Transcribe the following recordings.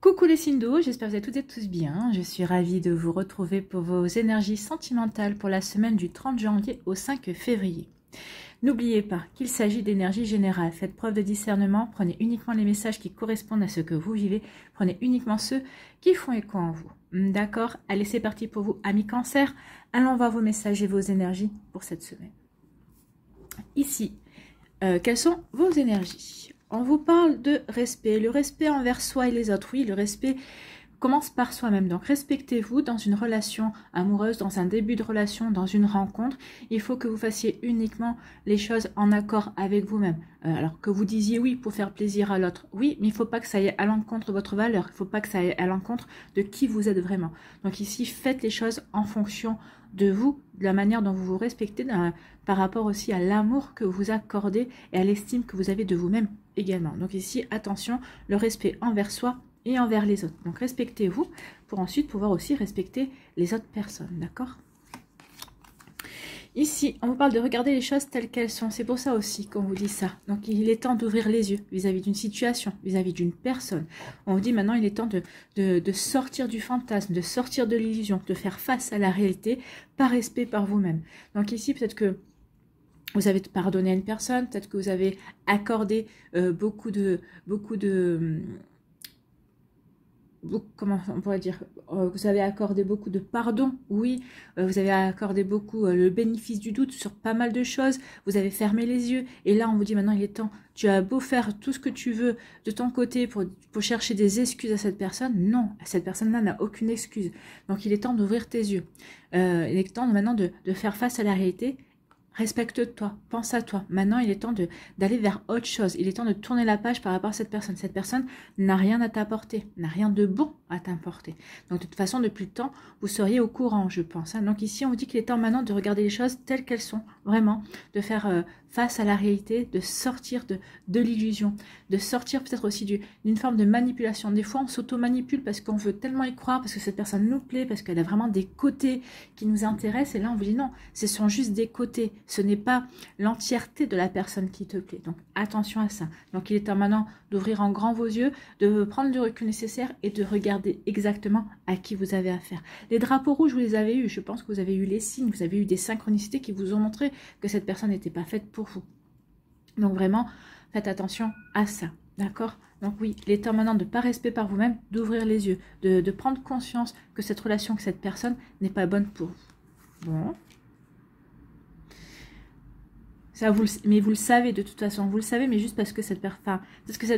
Coucou les signes d'eau, j'espère que vous êtes toutes et tous bien. Je suis ravie de vous retrouver pour vos énergies sentimentales pour la semaine du 30 janvier au 5 février. N'oubliez pas qu'il s'agit d'énergie générale. Faites preuve de discernement, prenez uniquement les messages qui correspondent à ce que vous vivez, prenez uniquement ceux qui font écho en vous. D'accord? Allez, c'est parti pour vous, amis Cancer. Allons voir vos messages et vos énergies pour cette semaine. Ici, quelles sont vos énergies? On vous parle de respect, le respect envers soi et les autres. Oui, le respect commence par soi-même. Donc, respectez-vous dans une relation amoureuse, dans un début de relation, dans une rencontre. Il faut que vous fassiez uniquement les choses en accord avec vous-même. Alors que vous disiez oui pour faire plaisir à l'autre. Oui, mais il ne faut pas que ça aille à l'encontre de votre valeur. Il ne faut pas que ça aille à l'encontre de qui vous êtes vraiment. Donc ici, faites les choses en fonction de vous, de la manière dont vous vous respectez, par rapport aussi à l'amour que vous accordez et à l'estime que vous avez de vous-même également. Donc ici, attention, le respect envers soi et envers les autres. Donc respectez-vous pour ensuite pouvoir aussi respecter les autres personnes, d'accord? Ici, on vous parle de regarder les choses telles qu'elles sont. C'est pour ça aussi qu'on vous dit ça. Donc, il est temps d'ouvrir les yeux vis-à-vis d'une situation, vis-à-vis d'une personne. On vous dit maintenant, il est temps de sortir du fantasme, de sortir de l'illusion, de faire face à la réalité par respect par vous-même. Donc ici, peut-être que vous avez pardonné à une personne, peut-être que vous avez accordé comment on pourrait dire, vous avez accordé beaucoup de pardon, oui, vous avez accordé beaucoup le bénéfice du doute sur pas mal de choses, vous avez fermé les yeux, et là on vous dit maintenant il est temps, tu as beau faire tout ce que tu veux de ton côté pour chercher des excuses à cette personne, non, cette personne-là n'a aucune excuse, donc il est temps d'ouvrir tes yeux, il est temps maintenant de faire face à la réalité. Respecte-toi, pense à toi. Maintenant, il est temps d'aller vers autre chose. Il est temps de tourner la page par rapport à cette personne. Cette personne n'a rien à t'apporter, n'a rien de bon à t'apporter. Donc, de toute façon, depuis le temps, vous seriez au courant, je pense. Hein. Donc, ici, on vous dit qu'il est temps maintenant de regarder les choses telles qu'elles sont, vraiment, de faire face à la réalité, de sortir de l'illusion, de sortir peut-être aussi d'une forme de manipulation. Des fois, on s'auto-manipule parce qu'on veut tellement y croire, parce que cette personne nous plaît, parce qu'elle a vraiment des côtés qui nous intéressent. Et là, on vous dit non, ce sont juste des côtés. Ce n'est pas l'entièreté de la personne qui te plaît. Donc, attention à ça. Donc, il est temps maintenant d'ouvrir en grand vos yeux, de prendre le recul nécessaire et de regarder exactement à qui vous avez affaire. Les drapeaux rouges, vous les avez eus. Je pense que vous avez eu les signes, vous avez eu des synchronicités qui vous ont montré que cette personne n'était pas faite pour vous. Donc, vraiment, faites attention à ça. D'accord? Donc oui, il est temps maintenant de pas respect par vous-même, d'ouvrir les yeux, de prendre conscience que cette relation, que cette personne n'est pas bonne pour vous. Bon. Ça, mais vous le savez de toute façon, vous le savez, mais juste parce que cette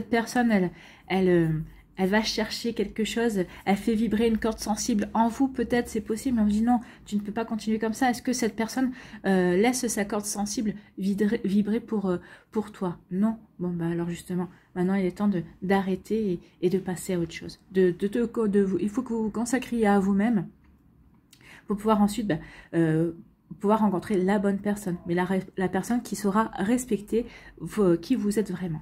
personne, elle va chercher quelque chose, elle fait vibrer une corde sensible en vous, peut-être, c'est possible, mais on vous dit non, tu ne peux pas continuer comme ça. Est-ce que cette personne laisse sa corde sensible vibrer pour toi? Non. Bon, bah alors justement, maintenant il est temps d'arrêter et de passer à autre chose. Il faut que vous vous consacriez à vous-même pour pouvoir ensuite pouvoir rencontrer la bonne personne, mais la personne qui saura respecter qui vous êtes vraiment.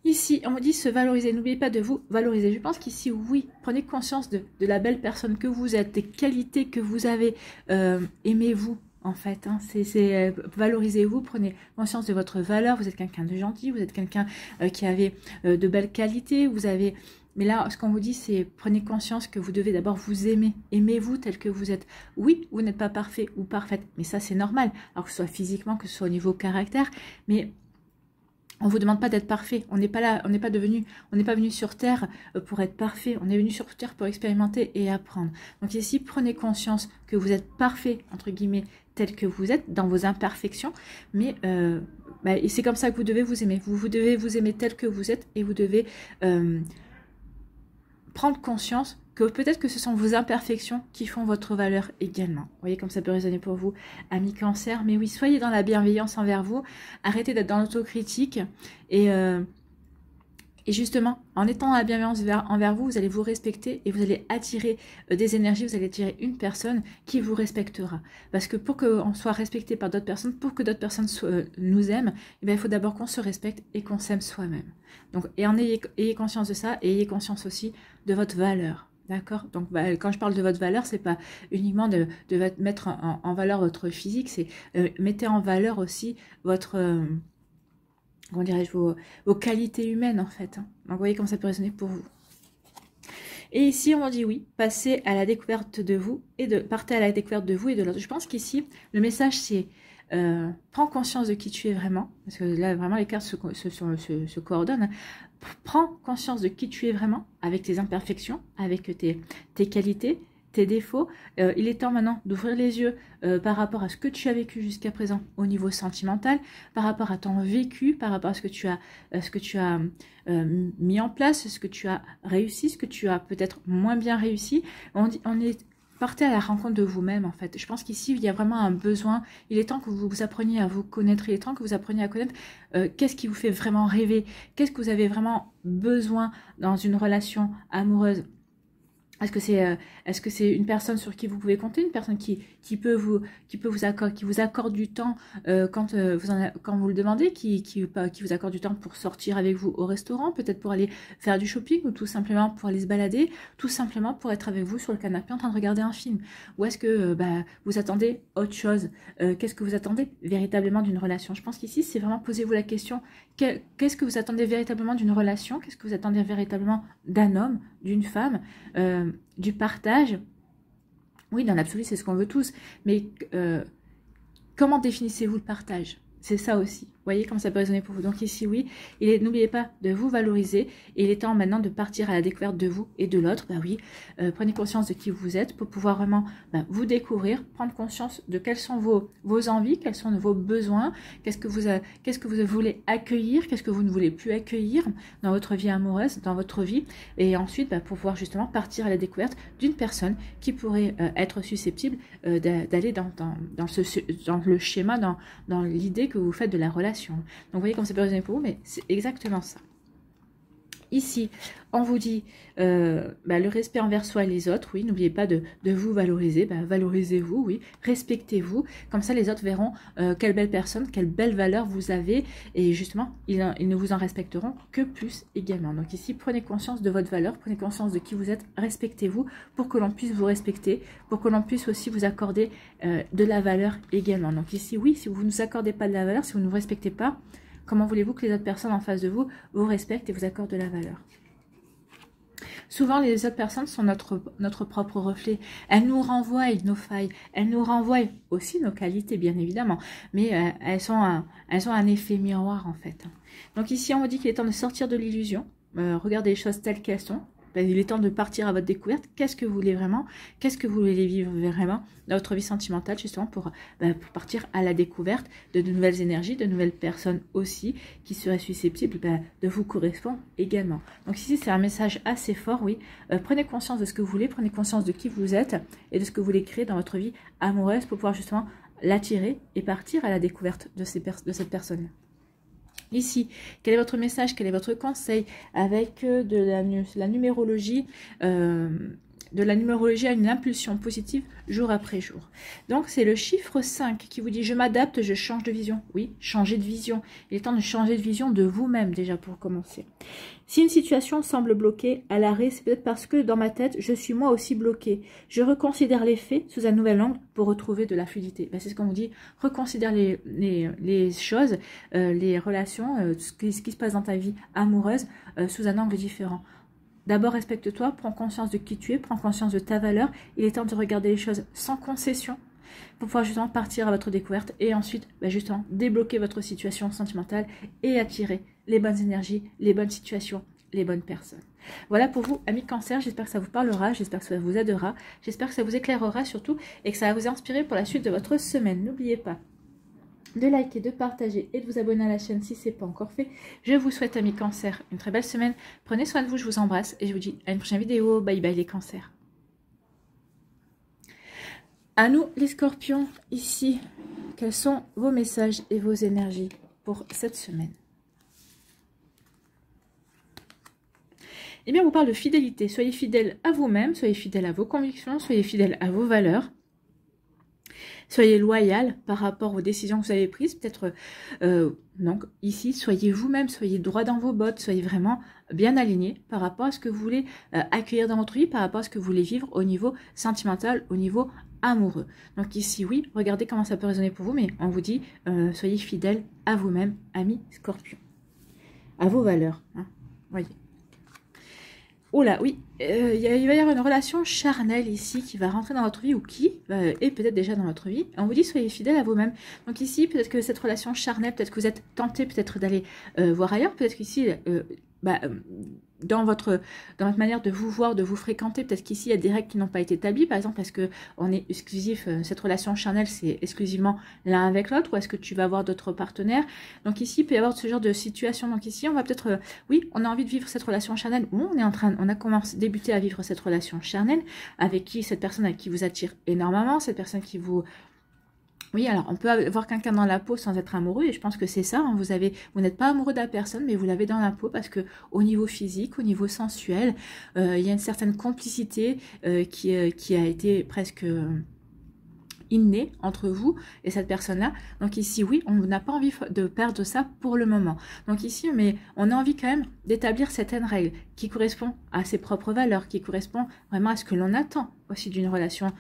Ici, on vous dit se valoriser. N'oubliez pas de vous valoriser. Je pense qu'ici, oui, prenez conscience de la belle personne que vous êtes, des qualités que vous avez. Aimez-vous, en fait. Hein. Valorisez-vous, prenez conscience de votre valeur. Vous êtes quelqu'un de gentil, vous êtes quelqu'un qui avait de belles qualités. Vous avez... Mais là, ce qu'on vous dit, c'est prenez conscience que vous devez d'abord vous aimer. Aimez-vous tel que vous êtes. Oui, vous n'êtes pas parfait ou parfaite, mais ça, c'est normal. Alors que ce soit physiquement, que ce soit au niveau caractère, mais... On ne vous demande pas d'être parfait. On n'est pas là, on n'est pas venu sur Terre pour être parfait. On est venu sur Terre pour expérimenter et apprendre. Donc ici, prenez conscience que vous êtes parfait, entre guillemets, tel que vous êtes, dans vos imperfections. Mais c'est comme ça que vous devez vous aimer. Vous devez vous aimer tel que vous êtes et vous devez prendre conscience que peut-être que ce sont vos imperfections qui font votre valeur également. Vous voyez comme ça peut résonner pour vous, amis Cancer. Mais oui, soyez dans la bienveillance envers vous. Arrêtez d'être dans l'autocritique. Et justement, en étant dans la bienveillance envers vous, vous allez vous respecter et vous allez attirer des énergies, vous allez attirer une personne qui vous respectera. Parce que pour qu'on soit respecté par d'autres personnes, pour que d'autres personnes nous aiment, eh bien, il faut d'abord qu'on se respecte et qu'on s'aime soi-même. Donc, ayez conscience de ça et ayez conscience aussi de votre valeur. D'accord? Donc, quand je parle de votre valeur, c'est pas uniquement de mettre en valeur votre physique, c'est mettez en valeur aussi votre comment dirais-je, vos qualités humaines en fait. Hein. Donc vous voyez comment ça peut résonner pour vous. Et ici, on dit oui, passez à la découverte de vous partez à la découverte de vous et de l'autre. Je pense qu'ici, le message c'est prends conscience de qui tu es vraiment, parce que là vraiment les cartes se coordonnent. Hein. Prends conscience de qui tu es vraiment, avec tes imperfections, avec tes qualités, tes défauts. Il est temps maintenant d'ouvrir les yeux par rapport à ce que tu as vécu jusqu'à présent au niveau sentimental, par rapport à ton vécu, par rapport à ce que tu as mis en place, ce que tu as réussi, ce que tu as peut-être moins bien réussi. Partez à la rencontre de vous-même en fait. Je pense qu'ici il y a vraiment un besoin. Il est temps que vous appreniez à vous connaître. Il est temps que vous appreniez à connaître qu'est-ce qui vous fait vraiment rêver. Qu'est-ce que vous avez vraiment besoin dans une relation amoureuse. Est-ce que c'est une personne sur qui vous pouvez compter, une personne qui vous accorde du temps quand vous le demandez, qui vous accorde du temps pour sortir avec vous au restaurant, peut-être pour aller faire du shopping ou tout simplement pour aller se balader, tout simplement pour être avec vous sur le canapé en train de regarder un film. Ou est-ce que vous attendez autre chose? Qu'est-ce que vous attendez véritablement d'une relation? Je pense qu'ici c'est vraiment posez-vous la question, qu'est-ce que vous attendez véritablement d'une relation? Qu'est-ce que vous attendez véritablement d'un homme, d'une femme, du partage? Oui, dans l'absolu, c'est ce qu'on veut tous. Mais comment définissez-vous le partage? C'est ça aussi. Vous voyez comment ça peut résonner pour vous. Donc ici, oui, n'oubliez pas de vous valoriser. Et il est temps maintenant de partir à la découverte de vous et de l'autre. Bah oui, prenez conscience de qui vous êtes pour pouvoir vraiment vous découvrir, prendre conscience de quelles sont vos envies, quels sont vos besoins, qu'est-ce que vous voulez accueillir, qu'est-ce que vous ne voulez plus accueillir dans votre vie amoureuse, dans votre vie. Et ensuite, pour pouvoir justement partir à la découverte d'une personne qui pourrait être susceptible d'aller dans le schéma, dans l'idée que vous faites de la relation. Donc vous voyez comment ça peut résonner pour vous, mais c'est exactement ça. Ici, on vous dit le respect envers soi et les autres, oui, n'oubliez pas de vous valoriser, valorisez-vous, oui, respectez-vous, comme ça les autres verront quelle belle personne, quelle belle valeur vous avez, et justement, ils ne vous en respecteront que plus également. Donc ici, prenez conscience de votre valeur, prenez conscience de qui vous êtes, respectez-vous, pour que l'on puisse vous respecter, pour que l'on puisse aussi vous accorder de la valeur également. Donc ici, oui, si vous ne nous accordez pas de la valeur, si vous ne vous respectez pas, comment voulez-vous que les autres personnes en face de vous vous respectent et vous accordent de la valeur? Souvent, les autres personnes sont notre propre reflet. Elles nous renvoient nos failles. Elles nous renvoient aussi nos qualités, bien évidemment. Mais elles ont un effet miroir, en fait. Donc ici, on vous dit qu'il est temps de sortir de l'illusion. Regardez les choses telles qu'elles sont. Il est temps de partir à votre découverte. Qu'est-ce que vous voulez vraiment? Qu'est-ce que vous voulez vivre vraiment dans votre vie sentimentale, justement, pour partir à la découverte de nouvelles énergies, de nouvelles personnes aussi, qui seraient susceptibles de vous correspondre également. Donc ici, c'est un message assez fort, oui. Prenez conscience de ce que vous voulez, prenez conscience de qui vous êtes et de ce que vous voulez créer dans votre vie amoureuse pour pouvoir justement l'attirer et partir à la découverte de cette personne. Ici, quel est votre message, quel est votre conseil avec de la numérologie à une impulsion positive jour après jour. Donc, c'est le chiffre 5 qui vous dit « Je m'adapte, je change de vision ». Oui, changer de vision. Il est temps de changer de vision de vous-même déjà pour commencer. Si une situation semble bloquée à l'arrêt, c'est peut-être parce que dans ma tête, je suis moi aussi bloquée. Je reconsidère les faits sous un nouvel angle pour retrouver de la fluidité. C'est ce qu'on vous dit. Reconsidère les choses, les relations, ce qui se passe dans ta vie amoureuse sous un angle différent. D'abord, respecte-toi, prends conscience de qui tu es, prends conscience de ta valeur. Il est temps de regarder les choses sans concession pour pouvoir justement partir à votre découverte et ensuite justement débloquer votre situation sentimentale et attirer les bonnes énergies, les bonnes situations, les bonnes personnes. Voilà pour vous, amis Cancer, j'espère que ça vous parlera, j'espère que ça vous aidera, j'espère que ça vous éclairera surtout et que ça va vous inspirer pour la suite de votre semaine. N'oubliez pas de liker, de partager et de vous abonner à la chaîne si ce n'est pas encore fait. Je vous souhaite, amis Cancer, une très belle semaine. Prenez soin de vous, je vous embrasse et je vous dis à une prochaine vidéo. Bye bye les Cancers. À nous les Scorpions, ici, quels sont vos messages et vos énergies pour cette semaine? Eh bien, on vous parle de fidélité. Soyez fidèles à vous-même, soyez fidèles à vos convictions, soyez fidèles à vos valeurs. Soyez loyal par rapport aux décisions que vous avez prises. Peut-être, donc ici, soyez vous-même, soyez droit dans vos bottes, soyez vraiment bien aligné par rapport à ce que vous voulez accueillir dans votre vie, par rapport à ce que vous voulez vivre au niveau sentimental, au niveau amoureux. Donc ici, oui, regardez comment ça peut résonner pour vous, mais on vous dit, soyez fidèle à vous-même, amis Scorpions. à vos valeurs. Hein, voyez. Oh là, oui, il va y avoir une relation charnelle ici qui va rentrer dans votre vie ou qui est peut-être déjà dans votre vie. On vous dit soyez fidèle à vous-même. Donc ici, peut-être que cette relation charnelle, peut-être que vous êtes tenté peut-être d'aller voir ailleurs. Peut-être qu'ici, dans votre manière de vous voir, de vous fréquenter, peut-être qu'ici il y a des règles qui n'ont pas été établies, par exemple parce que on est exclusif, cette relation charnelle c'est exclusivement l'un avec l'autre, ou est-ce que tu vas avoir d'autres partenaires. Donc ici il peut y avoir ce genre de situation. Donc ici on va peut-être, oui, on a envie de vivre cette relation charnelle, ou on a commencé, débuté à vivre cette relation charnelle avec qui, cette personne avec qui vous attire énormément, cette personne qui vous... Oui, alors on peut avoir quelqu'un dans la peau sans être amoureux, et je pense que c'est ça, hein, vous n'êtes pas amoureux de la personne, mais vous l'avez dans la peau, parce que au niveau physique, au niveau sensuel, il y a une certaine complicité qui a été presque innée entre vous et cette personne-là. Donc ici, oui, on n'a pas envie de perdre ça pour le moment. Donc ici, mais on a envie quand même d'établir certaines règles qui correspondent à ses propres valeurs, qui correspondent vraiment à ce que l'on attend aussi d'une relation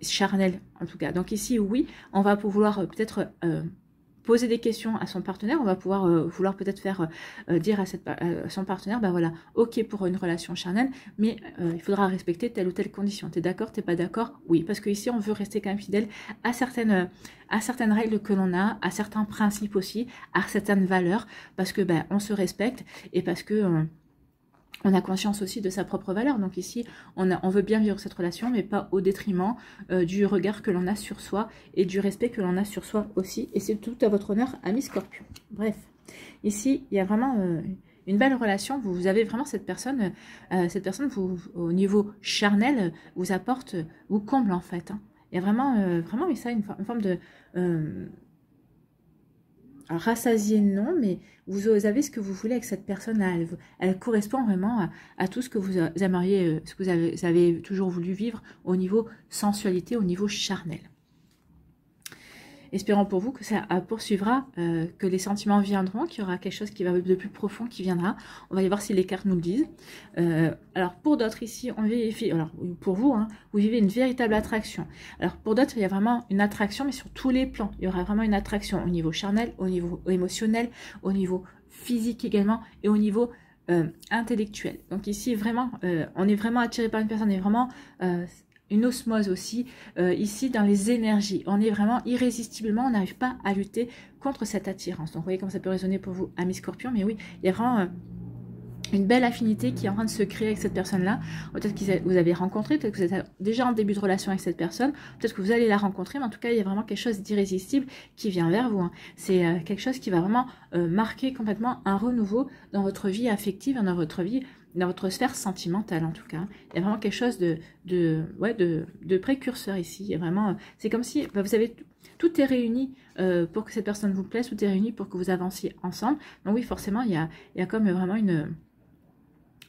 charnelle en tout cas. Donc ici, oui, on va pouvoir peut-être poser des questions à son partenaire, on va pouvoir vouloir peut-être faire dire à son partenaire, bah voilà, ok pour une relation charnelle, mais il faudra respecter telle ou telle condition. T'es d'accord, t'es pas d'accord? Oui, parce que ici on veut rester quand même fidèle à certaines règles que l'on a, à certains principes aussi, à certaines valeurs, parce que on se respecte et parce que on a conscience aussi de sa propre valeur. Donc ici, on veut bien vivre cette relation, mais pas au détriment du regard que l'on a sur soi et du respect que l'on a sur soi aussi. Et c'est tout à votre honneur, ami Scorpion. Bref, ici, il y a vraiment une belle relation. Vous avez vraiment cette personne vous, au niveau charnel, vous apporte, vous comble en fait. Hein. Il y a vraiment, mais ça, une forme de... rassasier, non, mais vous avez ce que vous voulez avec cette personne-là. Elle correspond vraiment à tout ce que vous aimeriez, ce que vous avez toujours voulu vivre au niveau sensualité, au niveau charnel. Espérons pour vous que ça poursuivra, que les sentiments viendront, qu'il y aura quelque chose qui va de plus profond qui viendra. On va y voir si les cartes nous le disent. Alors pour d'autres ici, on vérifie, alors pour vous, hein, vous vivez une véritable attraction. Alors pour d'autres, il y a vraiment une attraction, mais sur tous les plans. Il y aura vraiment une attraction au niveau charnel, au niveau émotionnel, au niveau physique également, et au niveau intellectuel. Donc ici, vraiment, on est vraiment attiré par une personne, on est vraiment... une osmose aussi, ici dans les énergies. On est vraiment irrésistiblement, on n'arrive pas à lutter contre cette attirance. Donc vous voyez comme ça peut résonner pour vous, amis Scorpion, mais oui, il y a vraiment une belle affinité qui est en train de se créer avec cette personne-là. Peut-être que vous avez rencontré, peut-être que vous êtes déjà en début de relation avec cette personne, peut-être que vous allez la rencontrer, mais en tout cas, il y a vraiment quelque chose d'irrésistible qui vient vers vous. Hein. C'est quelque chose qui va vraiment marquer complètement un renouveau dans votre vie affective, dans votre vie, dans votre sphère sentimentale en tout cas. Il y a vraiment quelque chose de précurseur ici. Il y a vraiment, c'est comme si, vous savez, tout est réuni pour que cette personne vous plaise, tout est réuni pour que vous avanciez ensemble. Donc oui, forcément, il y a comme vraiment une...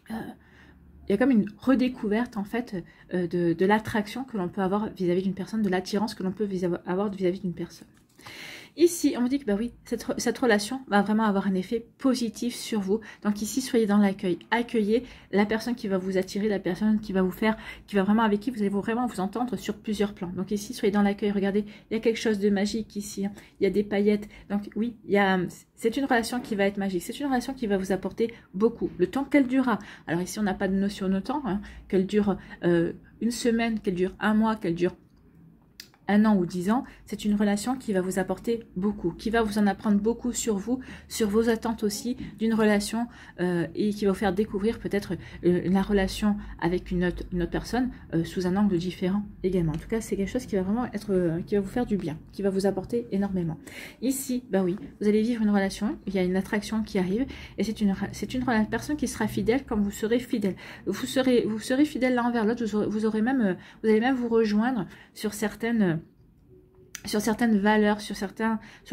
il y a comme une redécouverte en fait de l'attraction que l'on peut avoir vis-à-vis d'une personne, de l'attirance que l'on peut avoir vis-à-vis d'une personne. Ici, on me dit que bah oui, cette relation va vraiment avoir un effet positif sur vous. Donc ici, soyez dans l'accueil. Accueillez la personne qui va vous attirer, la personne qui va vous faire, qui va vraiment avec qui vous allez vraiment vous entendre sur plusieurs plans. Donc ici, soyez dans l'accueil. Regardez, il y a quelque chose de magique ici. Hein. Il y a des paillettes. Donc oui, c'est une relation qui va être magique. C'est une relation qui va vous apporter beaucoup. Le temps qu'elle durera. Alors ici, on n'a pas de notion de temps. Hein, qu'elle dure une semaine, qu'elle dure un mois, qu'elle dure 1 an ou 10 ans, c'est une relation qui va vous apporter beaucoup, qui va vous en apprendre beaucoup sur vous, sur vos attentes aussi d'une relation et qui va vous faire découvrir peut-être la relation avec une autre personne sous un angle différent également. En tout cas, c'est quelque chose qui va vraiment qui va vous faire du bien, qui va vous apporter énormément. Ici, bah oui, vous allez vivre une relation, il y a une attraction qui arrive et c'est une personne qui sera fidèle comme vous serez fidèle. Vous serez fidèle l'un envers l'autre, vous allez même vous rejoindre sur certaines valeurs, sur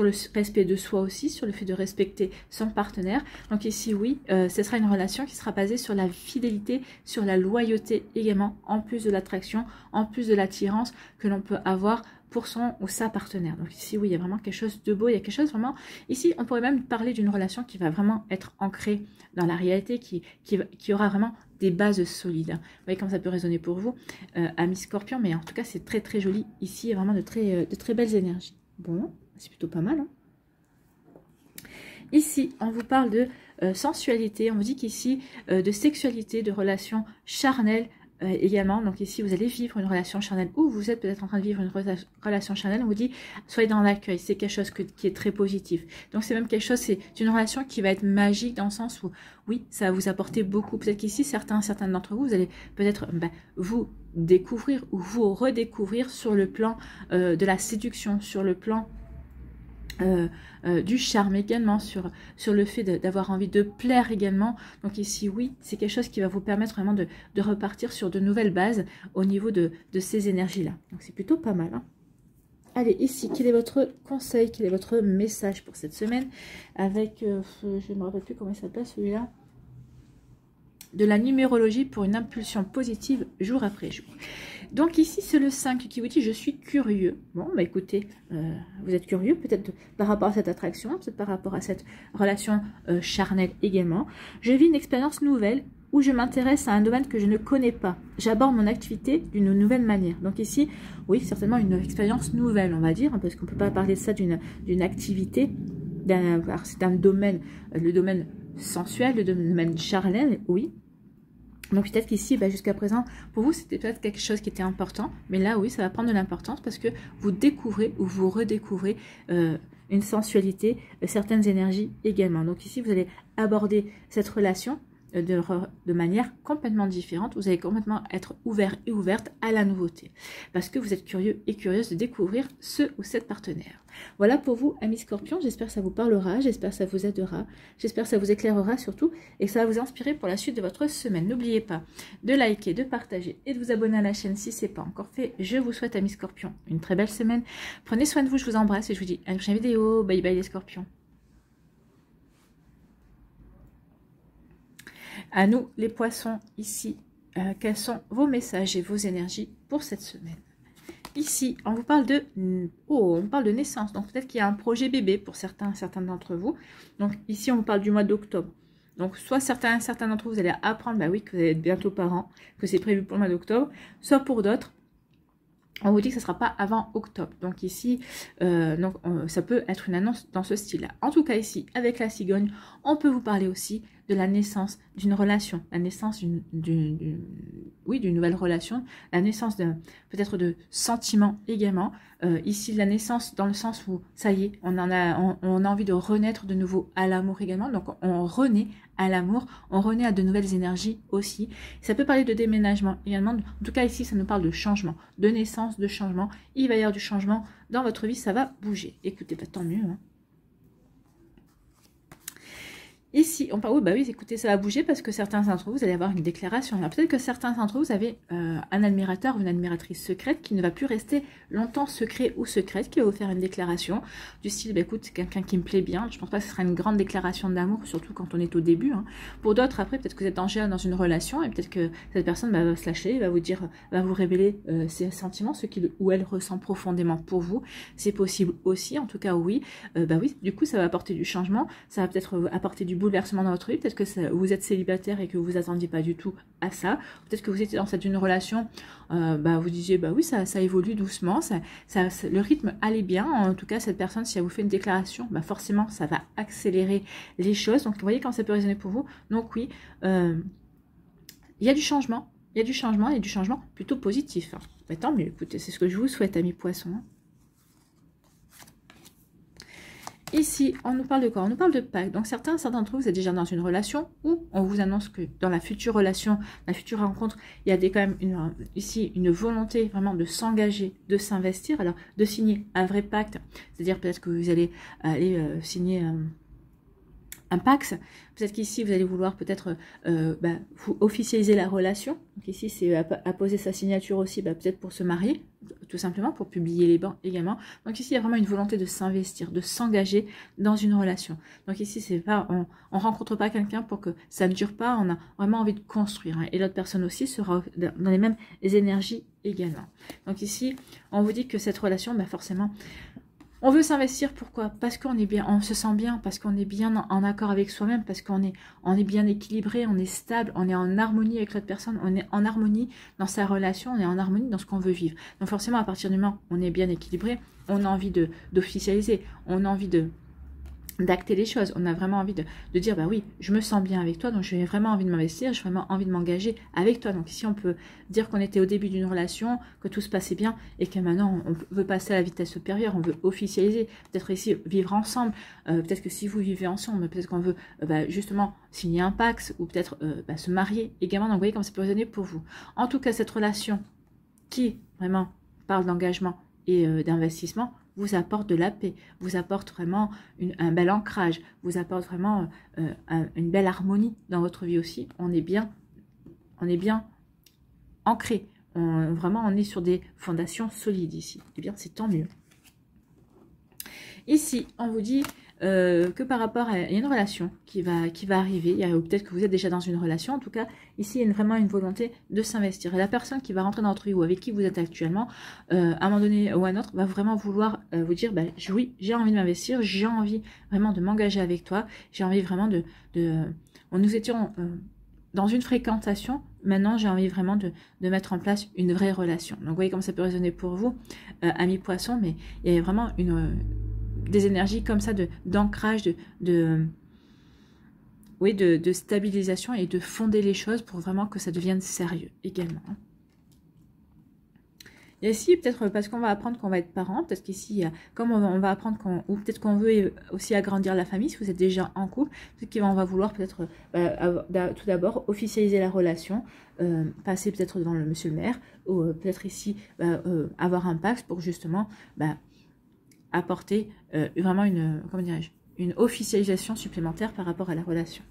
le respect de soi aussi, sur le fait de respecter son partenaire. Donc ici, oui, ce sera une relation qui sera basée sur la fidélité, sur la loyauté également, en plus de l'attraction, en plus de l'attirance que l'on peut avoir pour son ou sa partenaire. Donc ici, oui, il y a vraiment quelque chose de beau, il y a quelque chose vraiment... Ici, on pourrait même parler d'une relation qui va vraiment être ancrée dans la réalité, qui aura vraiment des bases solides. Vous voyez comme ça peut résonner pour vous, amis Scorpion, mais en tout cas, c'est très très joli. Ici, il y a vraiment de très belles énergies. Bon, c'est plutôt pas mal, hein. Ici, on vous parle de sensualité, on vous dit qu'ici, de sexualité, de relations charnelles également. Donc ici, vous allez vivre une relation charnelle ou vous êtes peut-être en train de vivre une relation charnelle. On vous dit, soyez dans l'accueil, c'est quelque chose qui est très positif. Donc c'est même quelque chose, c'est une relation qui va être magique dans le sens où, oui, ça va vous apporter beaucoup. Peut-être qu'ici, certains d'entre vous, vous allez peut-être vous découvrir ou vous redécouvrir sur le plan de la séduction, sur le plan du charme également, sur le fait d'avoir envie de plaire également. Donc ici, oui, c'est quelque chose qui va vous permettre vraiment de repartir sur de nouvelles bases au niveau de ces énergies-là. Donc c'est plutôt pas mal. Hein. Allez, ici, quel est votre conseil, quel est votre message pour cette semaine avec, je ne me rappelle plus comment il s'appelle celui-là, de la numérologie pour une impulsion positive jour après jour. Donc ici, c'est le 5 qui vous dit « Je suis curieux ». Bon, bah écoutez, vous êtes curieux peut-être par rapport à cette attraction, peut-être par rapport à cette relation charnelle également. Je vis une expérience nouvelle où je m'intéresse à un domaine que je ne connais pas. J'aborde mon activité d'une nouvelle manière. Donc ici, oui, certainement une expérience nouvelle, on va dire, parce qu'on ne peut pas parler de ça d'une activité, c'est un domaine, le domaine sensuel, le domaine charnel, oui. Donc peut-être qu'ici, jusqu'à présent, pour vous, c'était peut-être quelque chose qui était important. Mais là, oui, ça va prendre de l'importance parce que vous découvrez ou vous redécouvrez une sensualité, certaines énergies également. Donc ici, vous allez aborder cette relation de manière complètement différente. Vous allez complètement être ouvert et ouverte à la nouveauté. Parce que vous êtes curieux et curieuse de découvrir ce ou cette partenaire. Voilà pour vous, amis Scorpions. J'espère que ça vous parlera, j'espère que ça vous aidera, j'espère que ça vous éclairera surtout et que ça va vous inspirer pour la suite de votre semaine. N'oubliez pas de liker, de partager et de vous abonner à la chaîne si ce n'est pas encore fait. Je vous souhaite, amis Scorpions, une très belle semaine. Prenez soin de vous, je vous embrasse et je vous dis à une prochaine vidéo. Bye bye les Scorpions. À nous, les poissons, ici, quels sont vos messages et vos énergies pour cette semaine? Ici, on vous parle de naissance. Donc, peut-être qu'il y a un projet bébé pour certains d'entre vous. Donc, ici, on vous parle du mois d'octobre. Donc, soit certains d'entre vous, vous allez apprendre, oui, que vous allez être bientôt parents, que c'est prévu pour le mois d'octobre. Soit pour d'autres, on vous dit que ce ne sera pas avant octobre. Donc ici, ça peut être une annonce dans ce style-là. En tout cas ici, avec la cigogne, on peut vous parler aussi de la naissance d'une relation, la naissance d'une nouvelle relation, la naissance peut-être de sentiments également. Ici, la naissance dans le sens où, ça y est, on a envie de renaître de nouveau à l'amour également. Donc on renaît à l'amour, on renaît à de nouvelles énergies aussi. Ça peut parler de déménagement également. En tout cas ici, ça nous parle de changement, de naissance, de changement. Il va y avoir du changement dans votre vie, ça va bouger. Écoutez, tant mieux. Hein. Ici, on parle, oui, écoutez, ça va bouger parce que certains d'entre vous, vous allez avoir une déclaration. Alors peut-être que certains d'entre vous, vous avez un admirateur ou une admiratrice secrète qui ne va plus rester longtemps secret ou secrète, qui va vous faire une déclaration du style, écoute, c'est quelqu'un qui me plaît bien. Je ne pense pas que ce sera une grande déclaration d'amour, surtout quand on est au début. Hein. Pour d'autres, après, peut-être que vous êtes dans une relation et peut-être que cette personne va se lâcher, va vous révéler ses sentiments, ce qu'il ou elle ressent profondément pour vous. C'est possible aussi, en tout cas, oui. Oui, du coup, ça va apporter du changement, ça va peut-être apporter du bouleversement dans votre vie, peut-être que vous êtes célibataire et que vous attendiez pas du tout à ça, peut-être que vous étiez dans une relation, vous disiez, oui, ça évolue doucement, le rythme allait bien, en tout cas, cette personne, si elle vous fait une déclaration, forcément, ça va accélérer les choses, donc vous voyez quand ça peut résonner pour vous, donc oui, il y a du changement, et du changement plutôt positif, hein. Tant mieux, écoutez, c'est ce que je vous souhaite, amis poissons. Ici, on nous parle de quoi? On nous parle de Pâques. Donc, certains d'entre vous êtes déjà dans une relation où on vous annonce que dans la future relation, la future rencontre, il y a quand même ici une volonté vraiment de s'engager, de s'investir, alors de signer un vrai pacte. C'est-à-dire peut-être que vous allez aller signer un Pax. Peut-être qu'ici, vous allez vouloir peut-être vous officialiser la relation. Donc ici, c'est apposer sa signature aussi, peut-être pour se marier, tout simplement, pour publier les bancs également. Donc ici, il y a vraiment une volonté de s'investir, de s'engager dans une relation. Donc ici, c'est pas, on rencontre pas quelqu'un pour que ça ne dure pas, on a vraiment envie de construire. Hein. Et l'autre personne aussi sera dans les mêmes énergies également. Donc ici, on vous dit que cette relation, forcément, on veut s'investir, pourquoi? Parce qu'on est bien, on se sent bien, parce qu'on est bien en accord avec soi-même, parce qu'on est bien équilibré, on est stable, on est en harmonie avec l'autre personne, on est en harmonie dans sa relation, on est en harmonie dans ce qu'on veut vivre. Donc forcément, à partir du moment où on est bien équilibré, on a envie d'officialiser, on a envie de d'acter les choses. On a vraiment envie de dire, bah oui, je me sens bien avec toi, donc j'ai vraiment envie de m'investir, j'ai vraiment envie de m'engager avec toi. Donc ici, on peut dire qu'on était au début d'une relation, que tout se passait bien, et que maintenant, on veut passer à la vitesse supérieure, on veut officialiser, peut-être ici, vivre ensemble, peut-être que si vous vivez ensemble, peut-être qu'on veut justement signer un Pacs, ou peut-être se marier également. Donc vous voyez comme ça peut résonner pour vous. En tout cas, cette relation qui, vraiment, parle d'engagement et d'investissement, vous apporte de la paix, vous apporte vraiment un bel ancrage, vous apporte vraiment une belle harmonie dans votre vie aussi. On est bien ancré. Vraiment, on est sur des fondations solides ici. Eh bien, c'est tant mieux. Ici, on vous dit que par rapport à une relation qui va arriver, peut-être que vous êtes déjà dans une relation, en tout cas, ici, il y a vraiment une volonté de s'investir. Et la personne qui va rentrer dans votre vie ou avec qui vous êtes actuellement, à un moment donné ou à un autre, va vraiment vouloir vous dire, bah, oui, j'ai envie de m'investir, j'ai envie vraiment de m'engager avec toi, j'ai envie vraiment nous étions dans une fréquentation, maintenant j'ai envie vraiment de mettre en place une vraie relation. Donc vous voyez comme ça peut résonner pour vous, amis poissons, mais il y a vraiment des énergies comme ça d'ancrage, de stabilisation et de fonder les choses pour vraiment que ça devienne sérieux également. Et ici, peut-être parce qu'on va apprendre qu'on va être parent, peut-être qu'ici, comme on va apprendre ou peut-être qu'on veut aussi agrandir la famille, si vous êtes déjà en couple, peut-être qu'on va vouloir peut-être tout d'abord officialiser la relation, passer peut-être devant le monsieur le maire, ou peut-être ici avoir un Pacs pour justement apporter vraiment une officialisation supplémentaire par rapport à la relation.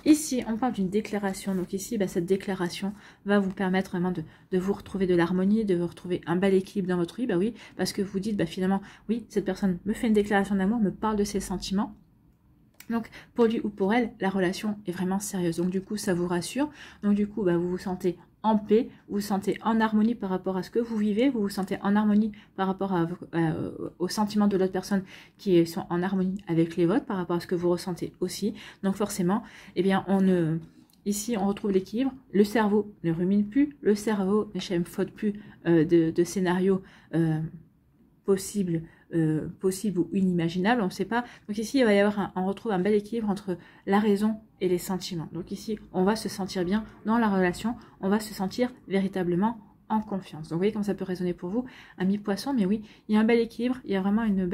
Ici, on parle d'une déclaration. Donc ici, cette déclaration va vous permettre vraiment de vous retrouver de l'harmonie, de vous retrouver un bel équilibre dans votre vie. Bah oui, parce que vous dites, finalement, oui, cette personne me fait une déclaration d'amour, me parle de ses sentiments. Donc, pour lui ou pour elle, la relation est vraiment sérieuse. Donc, du coup, ça vous rassure. Donc, du coup, vous vous sentez en paix, vous vous sentez en harmonie par rapport à ce que vous vivez, vous vous sentez en harmonie par rapport aux sentiments de l'autre personne qui sont en harmonie avec les vôtres, par rapport à ce que vous ressentez aussi. Donc forcément, eh bien, ici, on retrouve l'équilibre. Le cerveau ne rumine plus, le cerveau n'échafaude plus de scénarios possibles ou inimaginables, on ne sait pas. Donc ici, il va y avoir on retrouve un bel équilibre entre la raison et les sentiments. Donc ici, on va se sentir bien dans la relation, on va se sentir véritablement en confiance. Donc vous voyez comme ça peut résonner pour vous, amis poissons, mais oui, il y a un bel équilibre, il y a vraiment une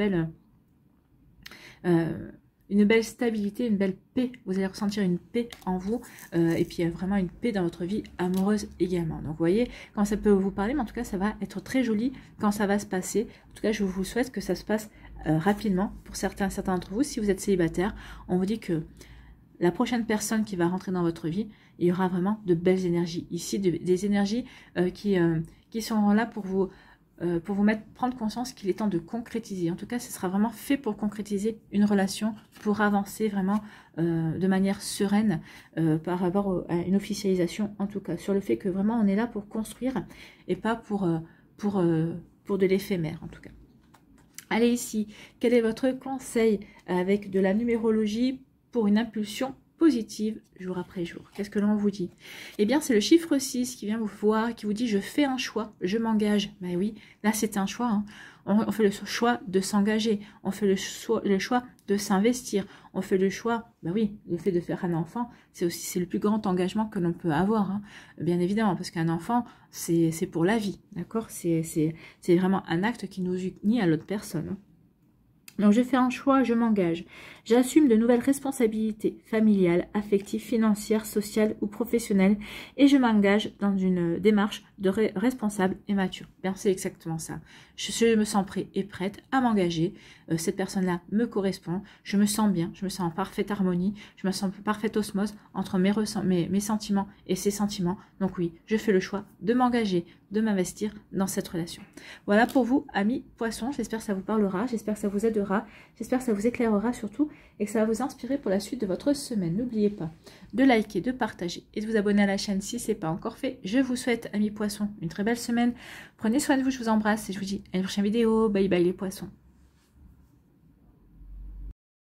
belle stabilité, une belle paix. Vous allez ressentir une paix en vous et puis il y a vraiment une paix dans votre vie amoureuse également. Donc vous voyez quand ça peut vous parler, mais en tout cas ça va être très joli quand ça va se passer. En tout cas je vous souhaite que ça se passe rapidement pour certains d'entre vous. Si vous êtes célibataire, on vous dit que la prochaine personne qui va rentrer dans votre vie, il y aura vraiment de belles énergies ici, des énergies qui sont là pour vous prendre conscience qu'il est temps de concrétiser. En tout cas, ce sera vraiment fait pour concrétiser une relation, pour avancer vraiment de manière sereine par rapport à une officialisation, en tout cas, sur le fait que vraiment on est là pour construire et pas pour de l'éphémère, en tout cas. Allez ici, quel est votre conseil avec de la numérologie pour une impulsion positive jour après jour? Qu'est-ce que l'on vous dit? Eh bien, c'est le chiffre 6 qui vient vous voir, qui vous dit « je fais un choix, je m'engage ». Ben oui, là, c'est un choix. Hein. On fait le choix de s'engager, on fait le choix de s'investir, on fait le choix, ben oui, le fait de faire un enfant, c'est le plus grand engagement que l'on peut avoir, hein. Bien évidemment, parce qu'un enfant, c'est pour la vie, d'accord? C'est vraiment un acte qui nous unit à l'autre personne, hein. Donc, je fais un choix, je m'engage. J'assume de nouvelles responsabilités familiales, affectives, financières, sociales ou professionnelles et je m'engage dans une démarche de responsable et mature. Bien, c'est exactement ça. Je me sens prêt et prête à m'engager. Cette personne-là me correspond. Je me sens bien, je me sens en parfaite harmonie, je me sens en parfaite osmose entre mes sentiments et ses sentiments. Donc oui, je fais le choix de m'engager, de m'investir dans cette relation. Voilà pour vous, amis poissons. J'espère que ça vous parlera, j'espère que ça vous aidera, j'espère que ça vous éclairera surtout et que ça va vous inspirer pour la suite de votre semaine. N'oubliez pas de liker, de partager et de vous abonner à la chaîne si ce n'est pas encore fait. Je vous souhaite, amis poissons, une très belle semaine. Prenez soin de vous, je vous embrasse et je vous dis à une prochaine vidéo. Bye bye les poissons.